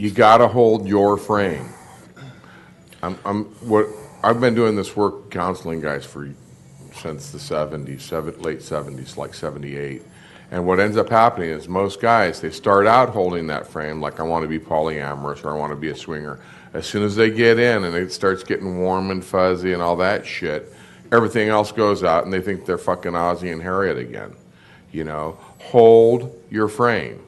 You got to hold your frame. I've been doing this work counseling guys since the 70s, late 70s, like 78. And what ends up happening is most guys, they start out holding that frame like I want to be polyamorous or I want to be a swinger. As soon as they get in and it starts getting warm and fuzzy and all that shit, everything else goes out and they think they're fucking Ozzy and Harriet again. You know, hold your frame.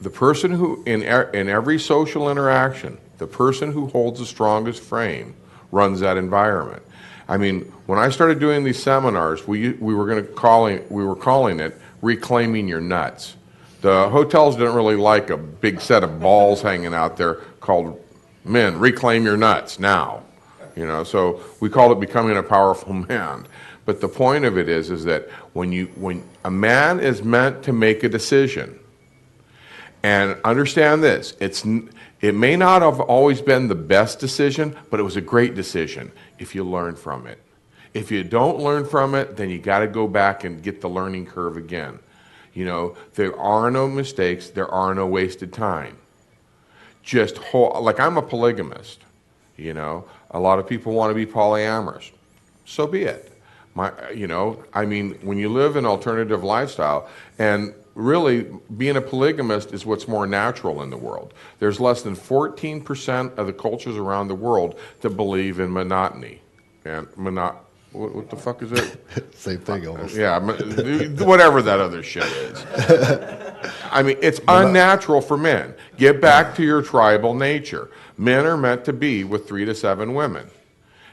The person who, in every social interaction, the person who holds the strongest frame runs that environment. I mean, when I started doing these seminars, we were calling it reclaiming your nuts. The hotels didn't really like a big set of balls hanging out there called men, reclaim your nuts now. You know, so we called it becoming a powerful man. But the point of it is that when a man is meant to make a decision, and understand this, it may not have always been the best decision, but it was a great decision if you learn from it. If you don't learn from it, then you got to go back and get the learning curve again. You know, there are no mistakes, there are no wasted time. Like I'm a polygamist, you know. A lot of people want to be polyamorous. So be it. I mean, when you live an alternative lifestyle, and really, being a polygamist is what's more natural in the world. There's less than 14% of the cultures around the world that believe in monotony. And what the fuck is it? Same thing almost. Yeah, whatever that other shit is. I mean, it's unnatural for men. Get back to your tribal nature. Men are meant to be with 3 to 7 women.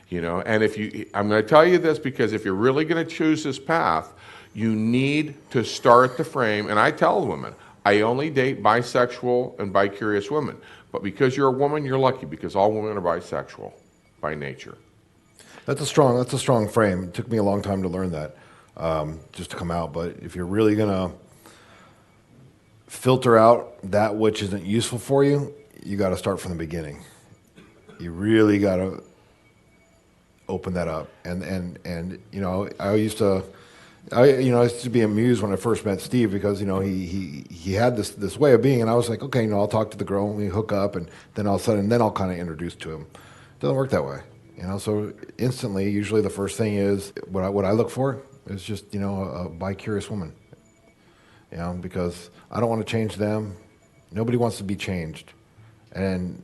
You know, and I'm going to tell you this because if you're really going to choose this path, you need to start the frame, and I tell women, I only date bisexual and bi-curious women. But because you're a woman, you're lucky because all women are bisexual by nature. That's a strong frame. It took me a long time to learn that, just to come out. But if you're really gonna filter out that which isn't useful for you, you got to start from the beginning. You really got to open that up. And you know, I used to be amused when I first met Steve because, you know, he had this way of being, and I was like, okay, you know, I'll talk to the girl and we hook up, and then all of a sudden, I'll kind of introduce to him. It doesn't work that way, you know. So instantly, usually the first thing is what I look for is just, you know, a bi-curious woman, you know, because I don't want to change them. Nobody wants to be changed, and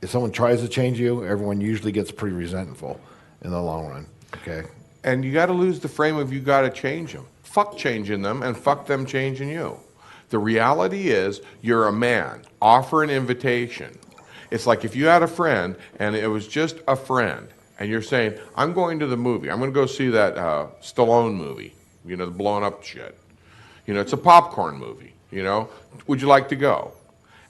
if someone tries to change you, everyone usually gets pretty resentful in the long run. Okay. And you got to lose the frame of you got to change them. Fuck changing them and fuck them changing you. The reality is you're a man. Offer an invitation. It's like if you had a friend and it was just a friend and you're saying, I'm going to the movie. I'm going to go see that Stallone movie, you know, the blowing up shit. You know, it's a popcorn movie, you know. Would you like to go?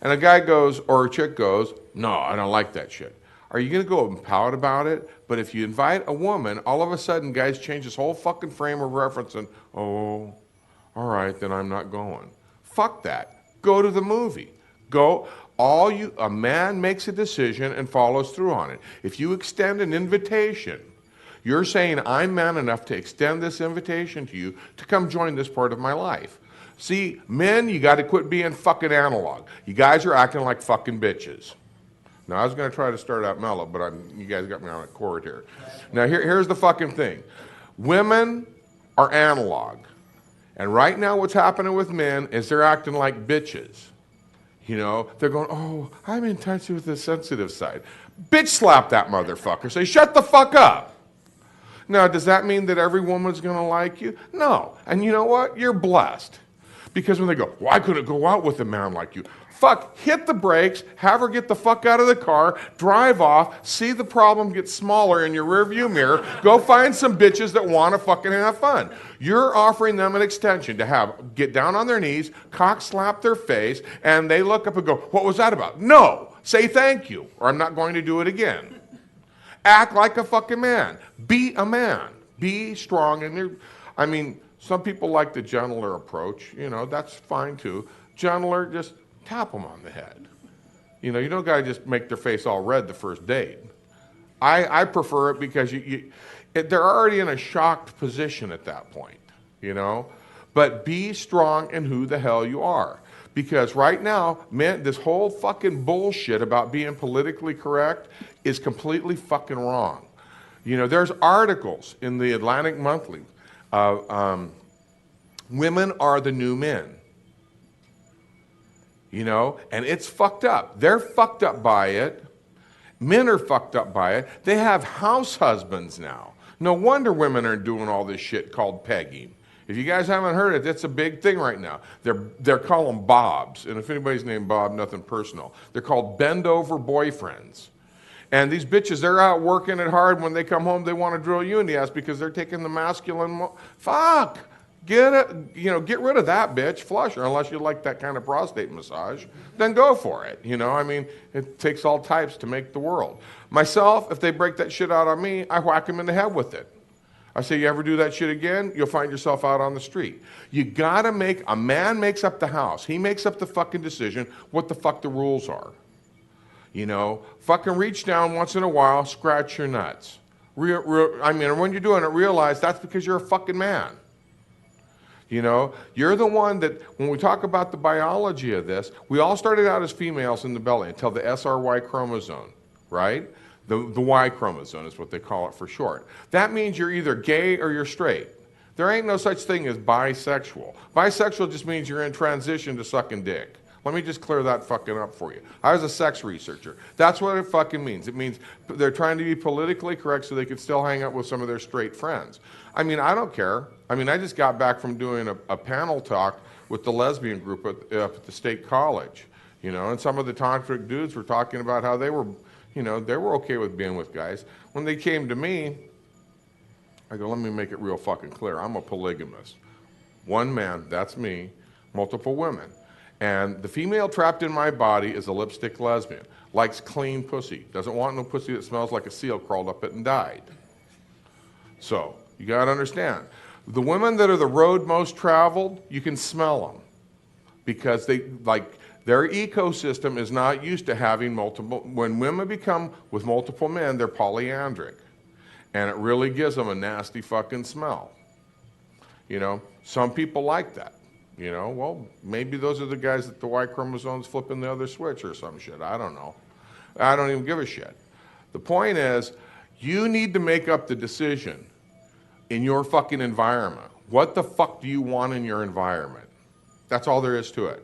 And a guy goes or a chick goes, no, I don't like that shit. Are you going to go and pout about it? But if you invite a woman, all of a sudden, guys change this whole fucking frame of reference and, oh, all right, then I'm not going. Fuck that. Go to the movie. Go. A man makes a decision and follows through on it. If you extend an invitation, you're saying, I'm man enough to extend this invitation to you to come join this part of my life. See, men, you got to quit being fucking analog. You guys are acting like fucking bitches. Now, I was going to try to start out mellow, but you guys got me on a chord here. Now, here's the fucking thing. Women are analog. And right now what's happening with men is they're acting like bitches. You know, they're going, oh, I'm in touch with the sensitive side. Bitch slap that motherfucker. Say, shut the fuck up. Now, does that mean that every woman's going to like you? No. And you know what? You're blessed. Because when they go, well, I couldn't go out with a man like you. Fuck, hit the brakes, have her get the fuck out of the car, drive off, see the problem get smaller in your rearview mirror, go find some bitches that want to fucking have fun. You're offering them an extension to get down on their knees, cock slap their face, and they look up and go, what was that about? No, say thank you, or I'm not going to do it again. Act like a fucking man. Be a man. Be strong. I mean, some people like the gentler approach, you know, that's fine too. Gentler, just tap them on the head. You know, you don't got to just make their face all red the first date. I prefer it because they're already in a shocked position at that point, you know. But be strong in who the hell you are. Because right now, man, this whole fucking bullshit about being politically correct is completely fucking wrong. You know, there's articles in the Atlantic Monthly. Women are the new men. You know, and it's fucked up. They're fucked up by it. Men are fucked up by it. They have house husbands now. No wonder women are doing all this shit called pegging. If you guys haven't heard it, that's a big thing right now. They're calling them Bobs. And if anybody's named Bob, nothing personal. They're called bend-over boyfriends. And these bitches, they're out working it hard. When they come home, they want to drill you in the ass because they're taking the masculine... Fuck! Get rid of that bitch, flush her, unless you like that kind of prostate massage, then go for it. You know, I mean, it takes all types to make the world. Myself, if they break that shit out on me, I whack them in the head with it. I say, you ever do that shit again, you'll find yourself out on the street. You gotta a man makes up the house. He makes up the fucking decision what the fuck the rules are. You know, fucking reach down once in a while, scratch your nuts. I mean, when you're doing it, realize that's because you're a fucking man. You know, you're the one that, when we talk about the biology of this, we all started out as females in the belly until the SRY chromosome, right? The Y chromosome is what they call it for short. That means you're either gay or you're straight. There ain't no such thing as bisexual. Bisexual just means you're in transition to sucking dick. Let me just clear that fucking up for you. I was a sex researcher. That's what it fucking means. It means they're trying to be politically correct so they can still hang out with some of their straight friends. I mean, I don't care. I mean, I just got back from doing a panel talk with the lesbian group at the state college, you know, and some of the tantric dudes were talking about how they were, you know, they were okay with being with guys. When they came to me, I go, let me make it real fucking clear. I'm a polygamist. One man, that's me, multiple women. And the female trapped in my body is a lipstick lesbian. Likes clean pussy. Doesn't want no pussy that smells like a seal crawled up it and died. So, you gotta understand. The women that are the road most traveled, you can smell them. Because their ecosystem is not used to having multiple, when women become with multiple men, they're polyandric. And it really gives them a nasty fucking smell. You know, some people like that. You know, well, maybe those are the guys that the Y chromosome's flipping the other switch or some shit. I don't know. I don't even give a shit. The point is, you need to make up the decision in your fucking environment. What the fuck do you want in your environment? That's all there is to it.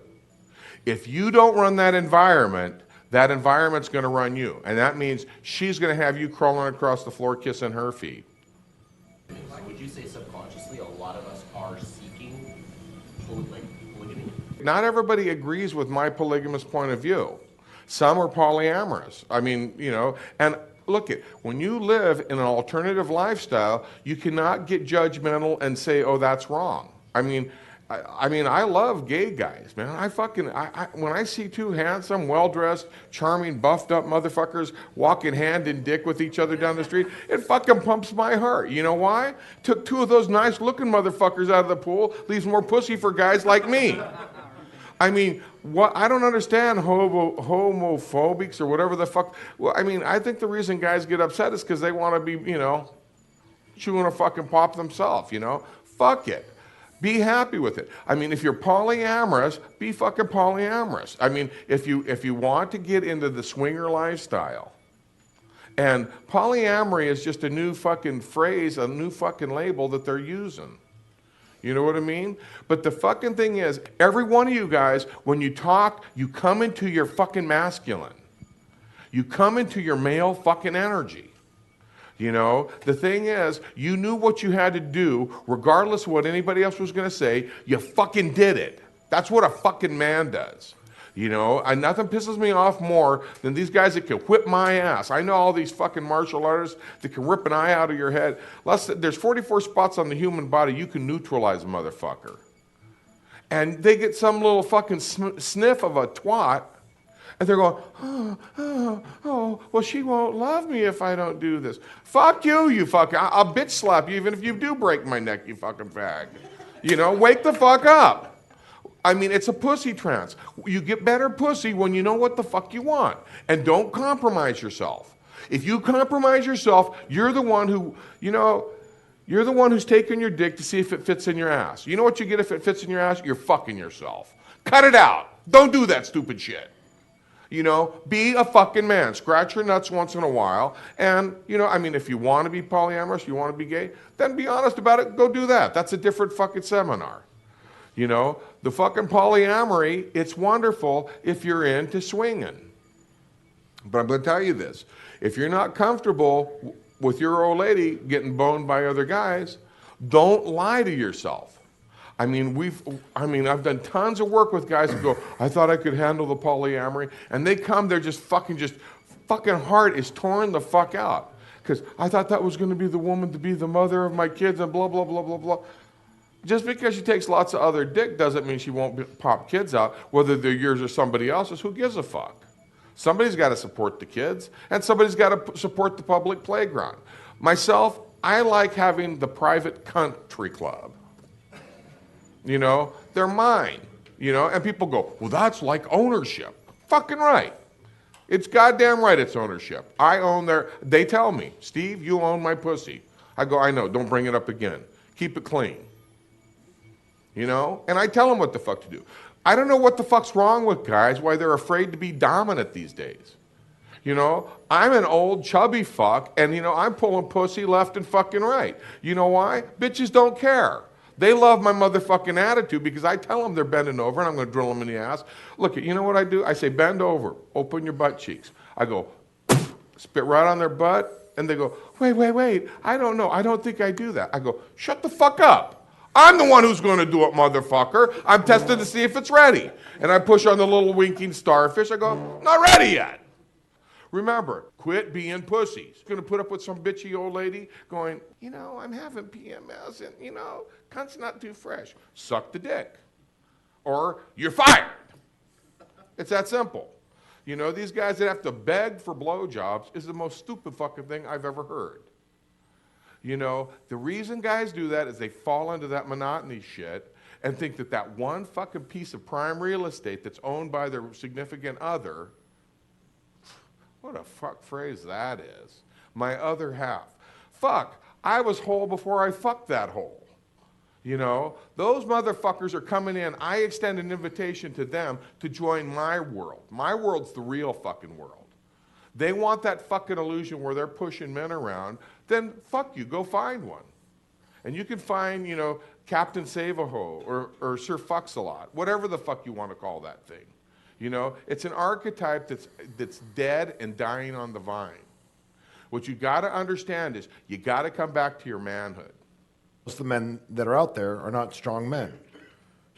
If you don't run that environment's gonna run you. And that means she's gonna have you crawling across the floor kissing her feet. Would you say subconsciously a lot of us are seeking polygamy? Not everybody agrees with my polygamous point of view. Some are polyamorous. I mean, you know, and look it, when you live in an alternative lifestyle, you cannot get judgmental and say, oh, that's wrong. I mean, I love gay guys, man. When I see two handsome, well-dressed, charming, buffed-up motherfuckers walking hand in dick with each other down the street, it fucking pumps my heart. You know why? Took two of those nice-looking motherfuckers out of the pool, leaves more pussy for guys like me. I mean, what? I don't understand homophobics or whatever the fuck. Well, I mean, I think the reason guys get upset is because they want to be, you know, chewing a fucking pop themselves, you know? Fuck it. Be happy with it. I mean, if you're polyamorous, be fucking polyamorous. I mean, if you want to get into the swinger lifestyle, and polyamory is just a new fucking phrase, a new fucking label that they're using. You know what I mean? But the fucking thing is, every one of you guys, when you talk, you come into your fucking masculine. You come into your male fucking energy. You know, the thing is, you knew what you had to do, regardless of what anybody else was going to say, you fucking did it. That's what a fucking man does. You know, and nothing pisses me off more than these guys that can whip my ass. I know all these fucking martial artists that can rip an eye out of your head. There's 44 spots on the human body, you can neutralize a motherfucker. And they get some little fucking sniff of a twat, and they're going, well, she won't love me if I don't do this. Fuck you, you fucking, I'll bitch slap you even if you do break my neck, you fucking fag. You know, wake the fuck up. I mean, it's a pussy trance. You get better pussy when you know what the fuck you want. And don't compromise yourself. If you compromise yourself, you're the one who, you know, you're the one who's taking your dick to see if it fits in your ass. You know what you get if it fits in your ass? You're fucking yourself. Cut it out. Don't do that stupid shit. You know, be a fucking man. Scratch your nuts once in a while. And, you know, I mean, if you want to be polyamorous, you want to be gay, then be honest about it. Go do that. That's a different fucking seminar. You know, the fucking polyamory, it's wonderful if you're into swinging. But I'm going to tell you this. If you're not comfortable with your old lady getting boned by other guys, don't lie to yourself. I mean, I've done tons of work with guys who go, I thought I could handle the polyamory. And they come, they're just fucking heart is torn the fuck out. Because I thought that was going to be the woman to be the mother of my kids and blah, blah, blah, blah, blah. Just because she takes lots of other dick doesn't mean she won't pop kids out, whether they're yours or somebody else's. Who gives a fuck? Somebody's got to support the kids, and somebody's got to support the public playground. Myself, I like having the private country club. You know, they're mine, you know, and people go, well, that's like ownership. Fucking right. It's goddamn right it's ownership. I own they tell me, Steve, you own my pussy. I go, I know, don't bring it up again. Keep it clean. You know, and I tell them what the fuck to do. I don't know what the fuck's wrong with guys, why they're afraid to be dominant these days. You know, I'm an old chubby fuck, and, you know, I'm pulling pussy left and fucking right. You know why? Bitches don't care. They love my motherfucking attitude because I tell them they're bending over and I'm going to drill them in the ass. Look, you know what I do? I say, bend over, open your butt cheeks. I go, spit right on their butt, and they go, wait, I don't know. I don't think I do that. I go, shut the fuck up. I'm the one who's going to do it, motherfucker. I'm testing to see if it's ready. And I push on the little winking starfish. I go, not ready yet. Remember, quit being pussies. Going to put up with some bitchy old lady going, you know, I'm having PMS and, you know, cunt's not too fresh. Suck the dick. Or you're fired. It's that simple. You know, these guys that have to beg for blowjobs is the most stupid fucking thing I've ever heard. You know, the reason guys do that is they fall into that monotony shit and think that that one fucking piece of prime real estate that's owned by their significant other, what a fuck phrase that is. My other half. Fuck, I was whole before I fucked that hole. You know, those motherfuckers are coming in. I extend an invitation to them to join my world. My world's the real fucking world. They want that fucking illusion where they're pushing men around, then fuck you, go find one. And you can find, you know, Captain Save-A-Ho or Sir Fucks-A-Lot, whatever the fuck you want to call that thing. You know, it's an archetype that's dead and dying on the vine. What you got to understand is you got to come back to your manhood. Most of the men that are out there are not strong men.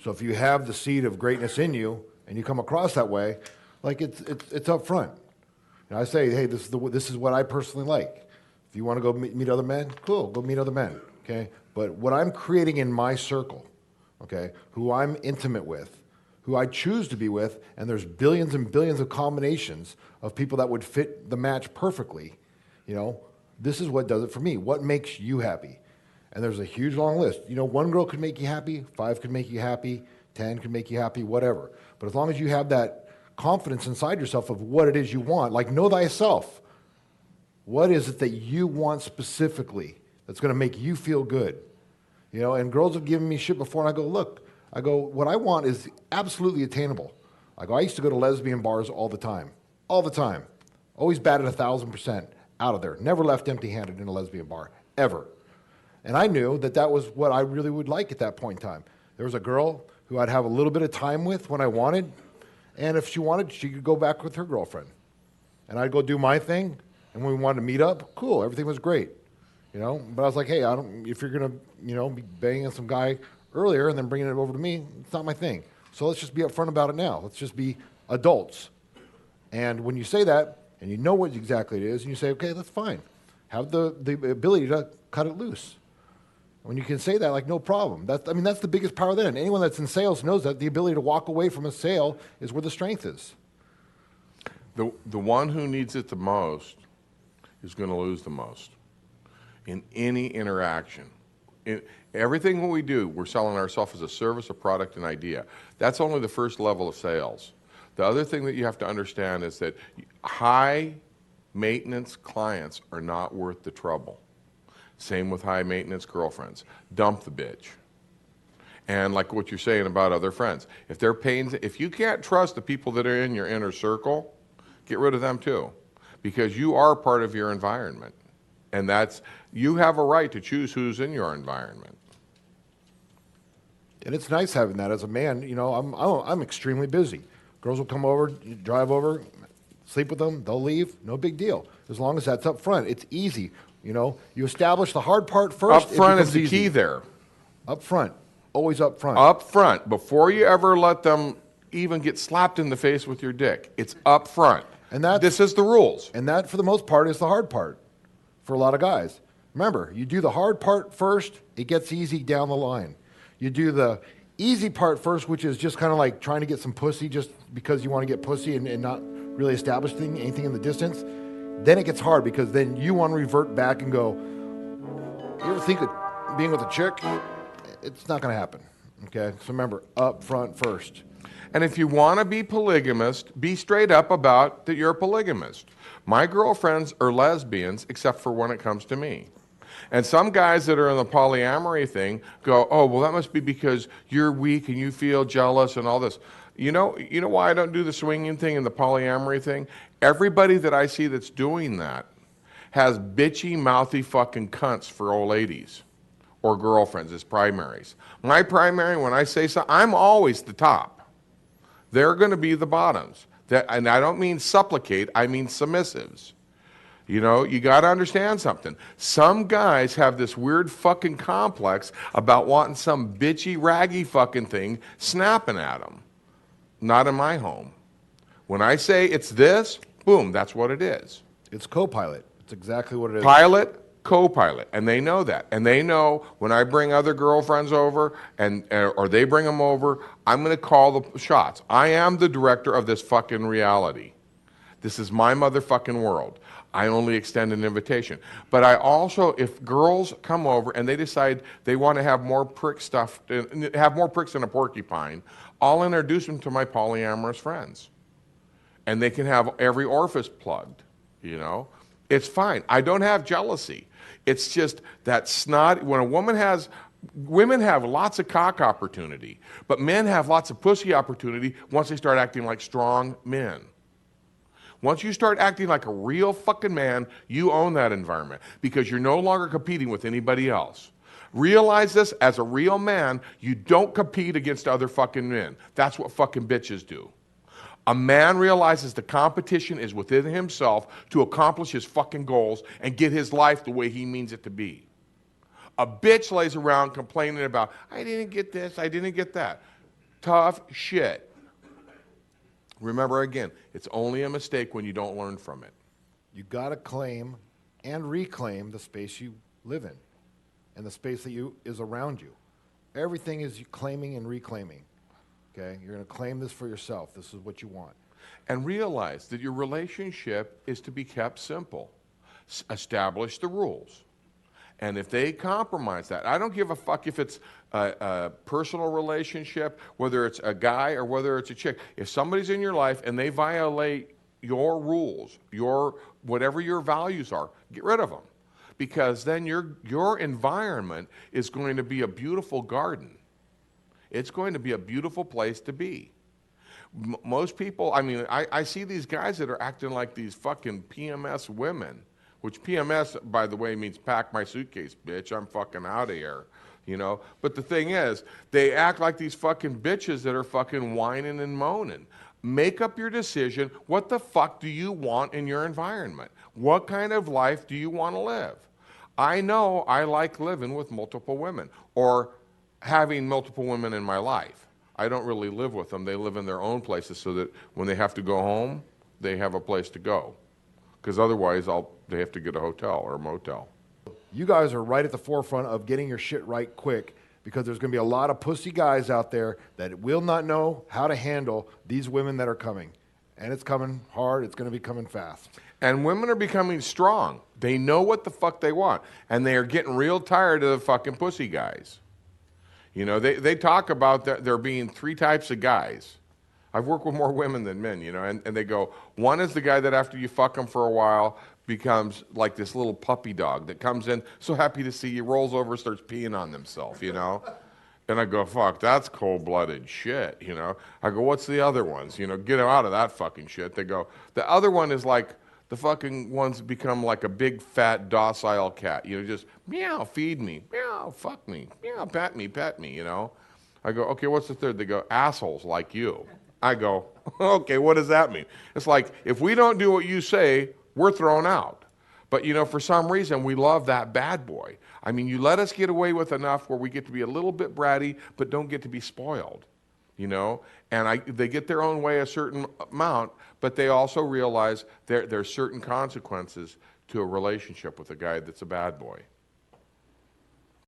So if you have the seed of greatness in you and you come across that way, like it's up front. And I say, hey, this is what I personally like. If you want to go meet other men, cool, go meet other men, okay? But what I'm creating in my circle, okay, who I'm intimate with, who I choose to be with, and there's billions and billions of combinations of people that would fit the match perfectly, you know, this is what does it for me. What makes you happy? And there's a huge long list. You know, one girl could make you happy, 5 could make you happy, 10 could make you happy, whatever. But as long as you have that confidence inside yourself of what it is you want, like know thyself. What is it that you want specifically that's going to make you feel good? You know, and girls have given me shit before, and I go, look, what I want is absolutely attainable. I go, I used to go to lesbian bars all the time. Always batted 1,000% out of there. Never left empty-handed in a lesbian bar, ever. And I knew that that was what I really would like at that point in time. There was a girl who I'd have a little bit of time with when I wanted, and if she wanted, she could go back with her girlfriend. And I'd go do my thing, and when we wanted to meet up, cool, everything was great. You know, but I was like, hey, if you're gonna, you know, be banging some guy earlier and then bringing it over to me, it's not my thing. So let's just be upfront about it now. Let's just be adults. And when you say that, and you know what exactly it is, and you say, okay, that's fine. Have the ability to cut it loose. When you can say that, like, no problem. That's the biggest power then. Anyone that's in sales knows that the ability to walk away from a sale is where the strength is. The one who needs it the most is going to lose the most in any interaction. In everything we do, we're selling ourselves as a service, a product, an idea. That's only the first level of sales. The other thing that you have to understand is that high maintenance clients are not worth the trouble. Same with high maintenance girlfriends. Dump the bitch. And like what you're saying about other friends, if they're paying, if you can't trust the people that are in your inner circle, get rid of them too, because you are part of your environment, and you have a right to choose who's in your environment. And it's nice having that as a man. You know, I'm extremely busy. Girls will come over, you drive over, sleep with them, they'll leave, no big deal. As long as that's up front, it's easy. You know, you establish the hard part first. Up front is the key there. Up front, always up front. Up front, before you ever let them even get slapped in the face with your dick. It's up front. And this is the rules. And that, for the most part, is the hard part for a lot of guys. Remember, you do the hard part first, it gets easy down the line. You do the easy part first, which is just kind of like trying to get some pussy just because you want to get pussy and not really establish anything in the distance. Then it gets hard because then you want to revert back and go, you ever think of being with a chick? It's not going to happen. Okay? So remember, up front first. And if you want to be polygamist, be straight up about that you're a polygamist. My girlfriends are lesbians, except for when it comes to me. And some guys that are in the polyamory thing go, oh, well, that must be because you're weak and you feel jealous and all this. You know why I don't do the swinging thing and the polyamory thing? Everybody that I see that's doing that has bitchy, mouthy fucking cunts for old ladies or girlfriends as primaries. My primary, when I say so, I'm always the top. They're going to be the bottoms. And I don't mean supplicate, I mean submissives. You know, you got to understand something. Some guys have this weird fucking complex about wanting some bitchy, raggy fucking thing snapping at them. Not in my home. When I say it's this, boom, that's what it is. It's co-pilot. It's exactly what it is. Pilot, co-pilot, and they know that. And they know when I bring other girlfriends over or they bring them over, I'm going to call the shots. I am the director of this fucking reality. This is my motherfucking world. I only extend an invitation. But I also, if girls come over and they decide they want to have more prick stuff, have more pricks than a porcupine, I'll introduce them to my polyamorous friends. And they can have every orifice plugged, you know? It's fine. I don't have jealousy. It's just that snot, when a woman has, women have lots of cock opportunity, but men have lots of pussy opportunity once they start acting like strong men. Once you start acting like a real fucking man, you own that environment because you're no longer competing with anybody else. Realize this, as a real man, you don't compete against other fucking men. That's what fucking bitches do. A man realizes the competition is within himself to accomplish his fucking goals and get his life the way he means it to be. A bitch lays around complaining about, I didn't get this, I didn't get that. Tough shit. Remember again, it's only a mistake when you don't learn from it. You got to claim and reclaim the space you live in and the space that is around you. Everything is claiming and reclaiming. Okay? You're going to claim this for yourself. This is what you want. And realize that your relationship is to be kept simple. Establish the rules. And if they compromise that, I don't give a fuck if it's a personal relationship, whether it's a guy or whether it's a chick. If somebody's in your life and they violate your rules, whatever your values are, get rid of them. Because then your environment is going to be a beautiful garden. It's going to be a beautiful place to be. Most people, I mean, I see these guys that are acting like these fucking PMS women. Which PMS, by the way, means pack my suitcase, bitch. I'm fucking out of here, you know? But the thing is, they act like these fucking bitches that are fucking whining and moaning. Make up your decision. What the fuck do you want in your environment? What kind of life do you want to live? I know I like living with multiple women or having multiple women in my life. I don't really live with them. They live in their own places so that when they have to go home, they have a place to go. Because otherwise, they have to get a hotel or a motel. You guys are right at the forefront of getting your shit right quick because there's going to be a lot of pussy guys out there that will not know how to handle these women that are coming. And it's coming hard. It's going to be coming fast. And women are becoming strong. They know what the fuck they want. And they are getting real tired of the fucking pussy guys. You know, they talk about there being 3 types of guys. I've worked with more women than men, you know, and they go, one is the guy that after you fuck him for a while becomes like this little puppy dog that comes in, so happy to see you, rolls over, starts peeing on themselves, you know. And I go, fuck, that's cold-blooded shit, you know? I go, what's the other ones? You know, get out of that fucking shit. They go, the other one is like, the fucking ones become like a big, fat, docile cat. You know, just, meow, feed me, meow, fuck me, meow, pet me, you know? I go, okay, what's the third? They go, assholes like you. I go, okay, what does that mean? It's like, if we don't do what you say, we're thrown out. But, you know, for some reason, we love that bad boy. I mean, you let us get away with enough where we get to be a little bit bratty, but don't get to be spoiled, you know? And they get their own way a certain amount, but they also realize there's certain consequences to a relationship with a guy that's a bad boy.